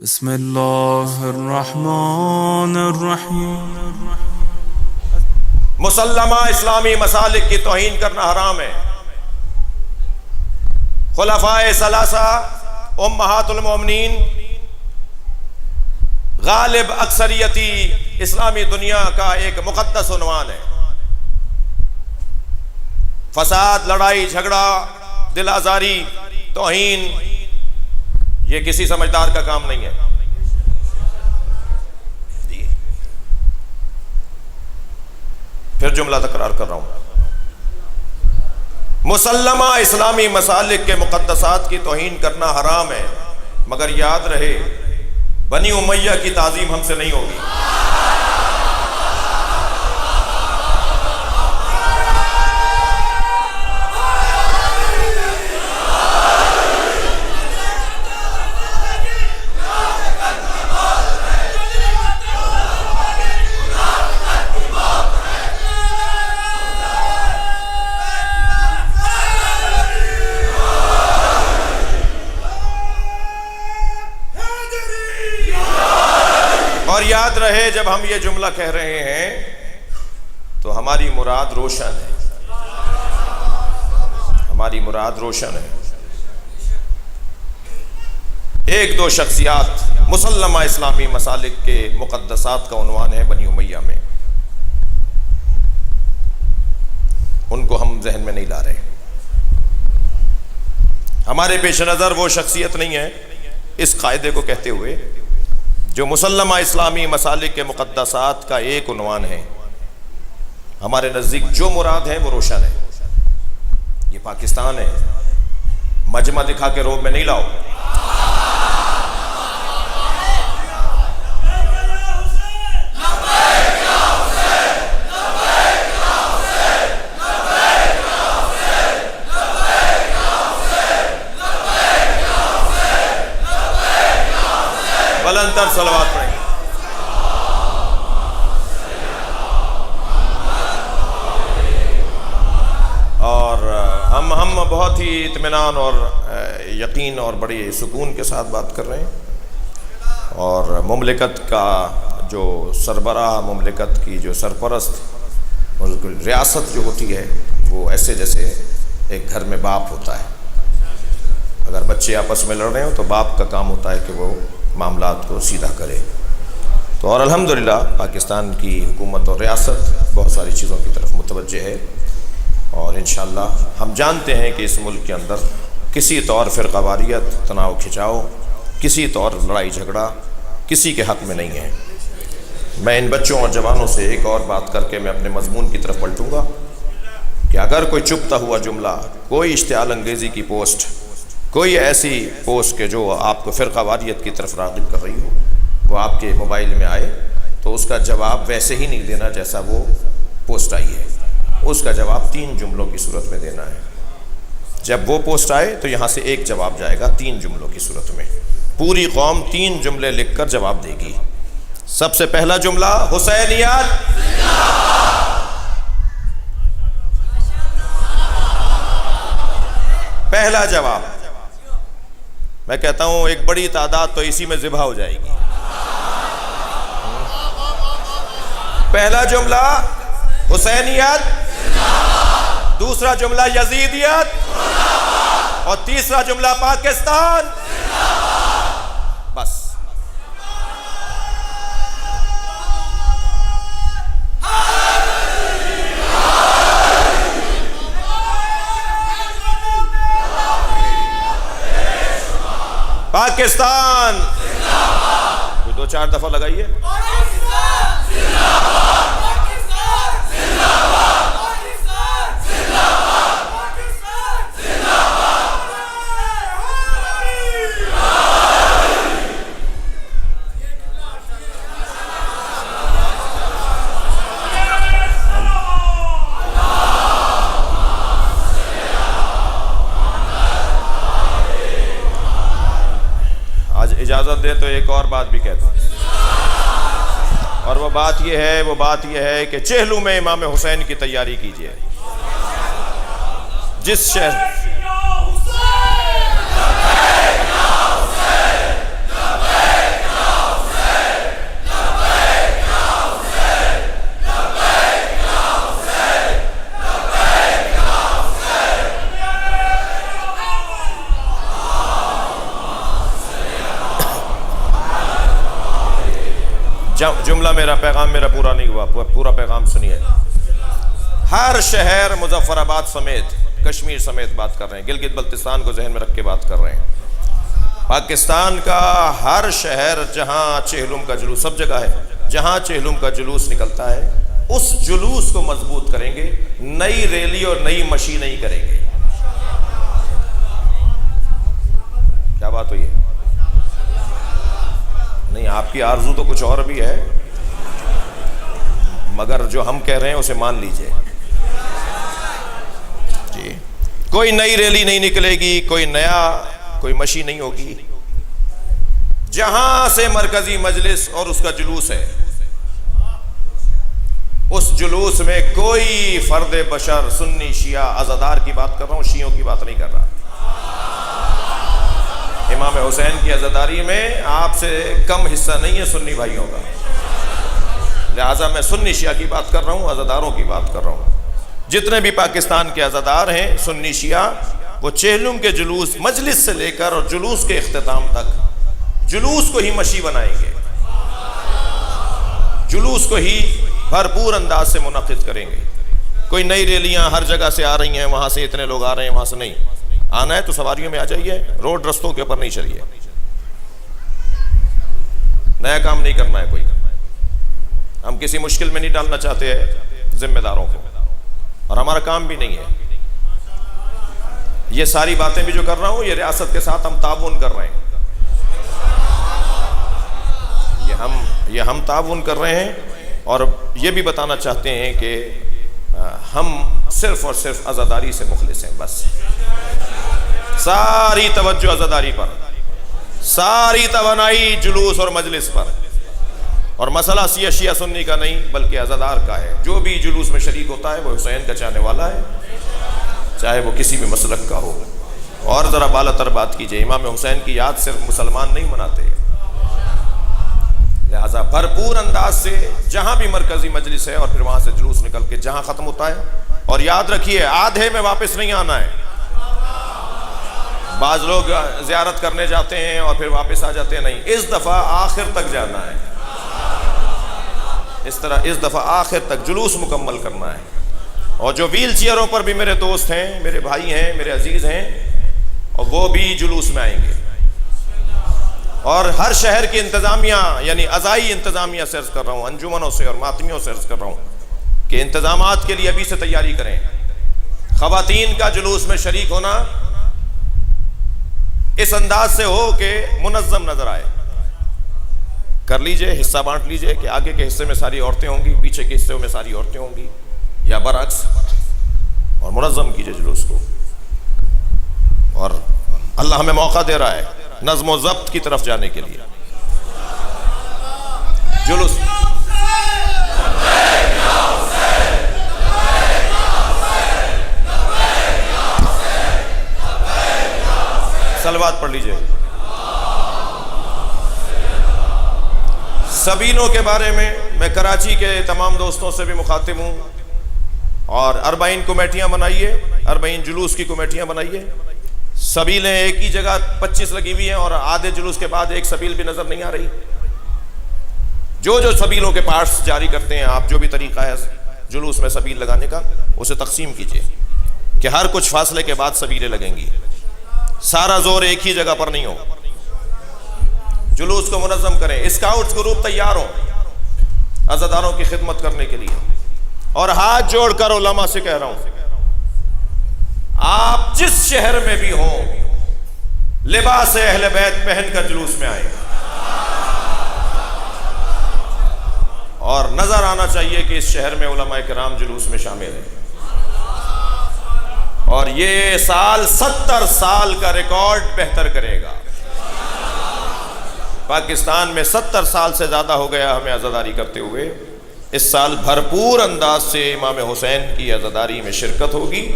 بسم اللہ الرحمن الرحیم۔ مسلمہ اسلامی مسالک کی توہین کرنا حرام ہے۔ خلفائے ثلاثہ، امہات المومنین، غالب اکثریتی اسلامی دنیا کا ایک مقدس عنوان ہے۔ فساد، لڑائی جھگڑا، دل آزاری، توہین، یہ کسی سمجھدار کا کام نہیں ہے۔ پھر جملہ تکرار کر رہا ہوں، مسلمہ اسلامی مسالک کے مقدسات کی توہین کرنا حرام ہے، مگر یاد رہے بنی امیہ کی تعظیم ہم سے نہیں ہوگی۔ اور یاد رہے جب ہم یہ جملہ کہہ رہے ہیں تو ہماری مراد روشن ہے، ہماری مراد روشن ہے۔ ایک دو شخصیات مسلمہ اسلامی مسالک کے مقدسات کا عنوان ہے بنی امیہ میں، ان کو ہم ذہن میں نہیں لا رہے۔ ہمارے پیش نظر وہ شخصیت نہیں ہے، اس قاعدے کو کہتے ہوئے جو مسلمہ اسلامی مسالک کے مقدسات کا ایک عنوان ہے، ہمارے نزدیک جو مراد ہے وہ روشن ہے۔ یہ پاکستان ہے، مجمع دکھا کے روب میں نہیں لاؤ۔ بلند تر صلوات پڑھیں۔ اور ہم بہت ہی اطمینان اور یقین اور بڑی سکون کے ساتھ بات کر رہے ہیں، اور مملکت کا جو سربراہ، مملکت کی جو سرپرست ریاست جو ہوتی ہے وہ ایسے جیسے ایک گھر میں باپ ہوتا ہے۔ اگر بچے آپس میں لڑ رہے ہوں تو باپ کا کام ہوتا ہے کہ وہ معاملات کو سیدھا کرے۔ تو اور الحمدللہ پاکستان کی حکومت اور ریاست بہت ساری چیزوں کی طرف متوجہ ہے، اور انشاءاللہ ہم جانتے ہیں کہ اس ملک کے اندر کسی طور فرقہ واریت، تناؤ کھچاؤ، کسی طور لڑائی جھگڑا کسی کے حق میں نہیں ہے۔ میں ان بچوں اور جوانوں سے ایک اور بات کر کے میں اپنے مضمون کی طرف پلٹوں گا کہ اگر کوئی چپتا ہوا جملہ، کوئی اشتعال انگیزی کی پوسٹ، کوئی ایسی پوسٹ کہ جو آپ کو فرقہ واریت کی طرف راغب کر رہی ہو، وہ آپ کے موبائل میں آئے تو اس کا جواب ویسے ہی نہیں دینا جیسا وہ پوسٹ آئی ہے، اس کا جواب 3 جملوں کی صورت میں دینا ہے۔ جب وہ پوسٹ آئے تو یہاں سے ایک جواب جائے گا 3 جملوں کی صورت میں۔ پوری قوم 3 جملے لکھ کر جواب دے گی۔ سب سے پہلا جملہ حسینیت، پہلا جواب۔ میں کہتا ہوں ایک بڑی تعداد تو اسی میں ذبح ہو جائے گی۔ پہلا جملہ حسینیت، دوسرا جملہ یزیدیت، اور تیسرا جملہ پاکستان۔ بس پاکستان، 2-4 دفعہ لگائیے۔ اجازت دے تو ایک اور بات بھی کہتا ہوں، اور وہ بات یہ ہے کہ چہلو میں امام حسین کی تیاری کیجیے۔ جس شہر جملہ میرا پیغام میرا پورا نہیں ہوا، پورا پیغام سنیے۔ ہر شہر مظفر آباد سمیت کشمیر سمیت بات کر رہے ہیں، گلگت بلتستان کو ذہن میں رکھ کے بات کر رہے ہیں۔ پاکستان کا ہر شہر جہاں چہلم کا جلوس، سب جگہ ہے، جہاں چہلم کا جلوس نکلتا ہے اس جلوس کو مضبوط کریں گے، نئی ریلی اور نئی مشی نہیں کریں گے۔ کیا بات ہوئی ہے؟ نہیں، آپ کی آرزو تو کچھ اور بھی ہے، مگر جو ہم کہہ رہے ہیں اسے مان لیجئے جی۔ کوئی نئی ریلی نہیں نکلے گی، کوئی مشی نہیں ہوگی۔ جہاں سے مرکزی مجلس اور اس کا جلوس ہے، اس جلوس میں کوئی فرد بشر، سنی شیعہ، عزادار کی بات کر رہا ہوں، شیعوں کی بات نہیں کر رہا۔ امام حسین کی عزاداری میں آپ سے کم حصہ نہیں ہے سنی بھائیوں کا، لہٰذا میں سنی شیعہ کی بات کر رہا ہوں، عزاداروں کی بات کر رہا ہوں۔ جتنے بھی پاکستان کے عزادار ہیں سنی شیعہ، وہ چہلم کے جلوس، مجلس سے لے کر اور جلوس کے اختتام تک جلوس کو ہی مشی بنائیں گے، جلوس کو ہی بھرپور انداز سے منعقد کریں گے۔ کوئی نئی ریلیاں ہر جگہ سے آ رہی ہیں، وہاں سے اتنے لوگ آ رہے ہیں، وہاں سے نہیں آنا ہے تو سواریوں میں آ جائیے، روڈ رستوں کے اوپر نہیں چلیے، نیا کام نہیں کرنا ہے کوئی۔ ہم کسی مشکل میں نہیں ڈالنا چاہتے ہیں ذمہ داروں کو، اور ہمارا کام بھی نہیں ہے۔ یہ ساری باتیں بھی جو کر رہا ہوں، یہ ریاست کے ساتھ ہم تعاون کر رہے ہیں، یہ ہم تعاون کر رہے ہیں، اور یہ بھی بتانا چاہتے ہیں کہ ہم صرف اور صرف عزاداری سے مخلص ہیں، بس ساری توجہ عزاداری پر، ساری توانائی جلوس اور مجلس پر، اور مسئلہ شیعہ سنی کا نہیں بلکہ عزادار کا ہے۔ جو بھی جلوس میں شریک ہوتا ہے وہ حسین کا چاہنے والا ہے، چاہے وہ کسی بھی مسلک کا ہو۔ اور ذرا بالا تر بات کیجئے، امام حسین کی یاد صرف مسلمان نہیں مناتے، لہذا بھرپور انداز سے جہاں بھی مرکزی مجلس ہے اور پھر وہاں سے جلوس نکل کے جہاں ختم ہوتا ہے، اور یاد رکھیے آدھے میں واپس نہیں آنا ہے۔ بعض لوگ زیارت کرنے جاتے ہیں اور پھر واپس آ جاتے ہیں، نہیں، اس دفعہ آخر تک جانا ہے، اس دفعہ آخر تک جلوس مکمل کرنا ہے۔ اور جو ویل چیئروں پر بھی میرے دوست ہیں، میرے بھائی ہیں، میرے عزیز ہیں، اور وہ بھی جلوس میں آئیں گے۔ اور ہر شہر کی انتظامیہ، یعنی عزائی انتظامیہ سے عرض کر رہا ہوں، انجمنوں سے اور ماتمیوں سے عرض کر رہا ہوں کہ انتظامات کے لیے ابھی سے تیاری کریں۔ خواتین کا جلوس میں شریک ہونا اس انداز سے ہو کہ منظم نظر آئے، کر لیجئے، حصہ بانٹ لیجئے کہ آگے کے حصے میں ساری عورتیں ہوں گی، پیچھے کے حصے میں ساری عورتیں ہوں گی، یا برعکس، اور منظم کیجئے جلوس کو۔ اور اللہ ہمیں موقع دے رہا ہے نظم و ضبط کی طرف جانے کے لیے۔ جلوس صلوات پڑھ لیجئے۔ سبیلوں کے بارے میں کراچی کے تمام دوستوں سے بھی مخاطب ہوں، اور 40 کمیٹیاں بنائیے، 40 جلوس کی کمیٹیاں بنائیے۔ سبیلیں ایک ہی جگہ 25 لگی ہوئی ہیں، اور آدھے جلوس کے بعد ایک سبیل بھی نظر نہیں آ رہی۔ جو سبیلوں کے پارٹس جاری کرتے ہیں آپ، جو بھی طریقہ ہے جلوس میں سبیل لگانے کا، اسے تقسیم کیجئے کہ ہر کچھ فاصلے کے بعد سبیلیں لگیں گی، سارا زور ایک ہی جگہ پر نہیں ہو۔ جلوس کو منظم کریں، اسکاؤٹس گروپ تیار ہوں عزاداروں کی خدمت کرنے کے لیے۔ اور ہاتھ جوڑ کر علماء سے کہہ رہا ہوں، آپ جس شہر میں بھی ہوں، لباس اہل بیت پہن کر جلوس میں آئیں، اور نظر آنا چاہیے کہ اس شہر میں علماء کرام جلوس میں شامل ہیں۔ اور یہ سال 70 سال کا ریکارڈ بہتر کرے گا۔ پاکستان میں 70 سال سے زیادہ ہو گیا ہمیں عزاداری کرتے ہوئے، اس سال بھرپور انداز سے امام حسین کی عزاداری میں شرکت ہوگی،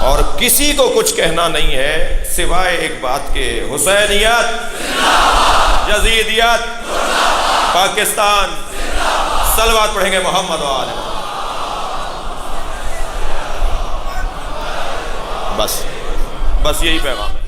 اور کسی کو کچھ کہنا نہیں ہے سوائے ایک بات کے، حسینیت، یزیدیت، پاکستان، صلوات پڑھیں گے محمد و آل محمد۔ بس یہی پیغام ہے۔